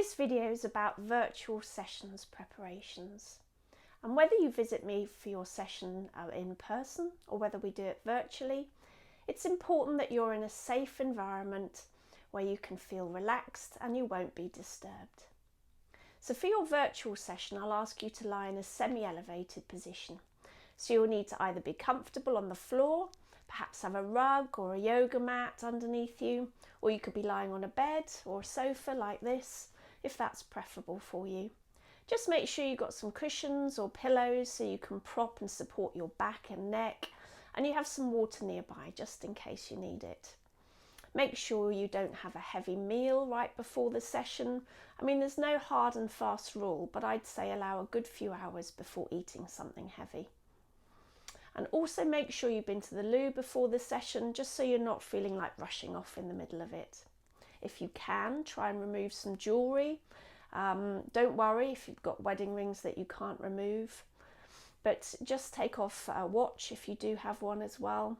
This video is about virtual sessions preparations. And whether you visit me for your session in person or whether we do it virtually, it's important that you're in a safe environment where you can feel relaxed and you won't be disturbed. So for your virtual session, I'll ask you to lie in a semi-elevated position. So you'll need to either be comfortable on the floor, perhaps have a rug or a yoga mat underneath you, or you could be lying on a bed or a sofa like this, if that's preferable for you. Just make sure you've got some cushions or pillows so you can prop and support your back and neck, and you have some water nearby just in case you need it. Make sure you don't have a heavy meal right before the session. I mean, there's no hard and fast rule, but I'd say allow a good few hours before eating something heavy. And also make sure you've been to the loo before the session, just so you're not feeling like rushing off in the middle of it. If you can, try and remove some jewellery. Don't worry if you've got wedding rings that you can't remove, but just take off a watch if you do have one as well.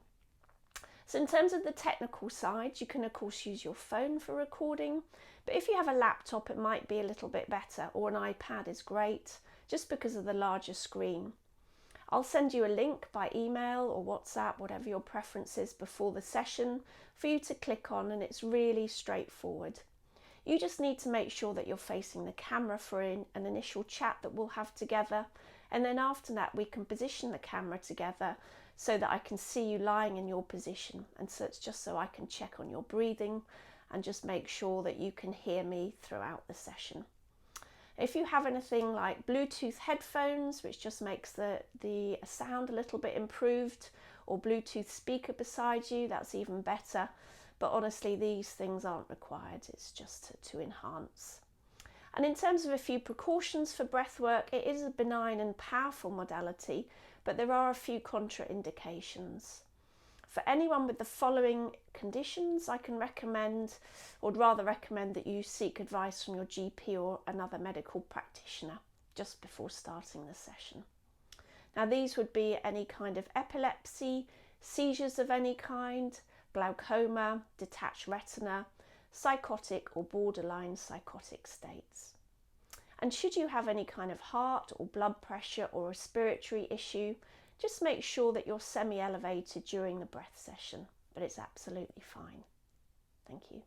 So in terms of the technical side, you can of course use your phone for recording, but if you have a laptop it might be a little bit better, or an iPad is great just because of the larger screen. I'll send you a link by email or WhatsApp, whatever your preference is, before the session for you to click on, and it's really straightforward. You just need to make sure that you're facing the camera for an initial chat that we'll have together, and then after that we can position the camera together so that I can see you lying in your position, and so it's just so I can check on your breathing and just make sure that you can hear me throughout the session. If you have anything like Bluetooth headphones, which just makes the sound a little bit improved, or Bluetooth speaker beside you, that's even better. But honestly, these things aren't required, it's just to enhance. And in terms of a few precautions for breath work, it is a benign and powerful modality, but there are a few contraindications. For anyone with the following conditions, I can recommend, or rather recommend, that you seek advice from your GP or another medical practitioner just before starting the session. Now these would be any kind of epilepsy, seizures of any kind, glaucoma, detached retina, psychotic or borderline psychotic states. And should you have any kind of heart or blood pressure or respiratory issue, just make sure that you're semi-elevated during the breath session, but it's absolutely fine. Thank you.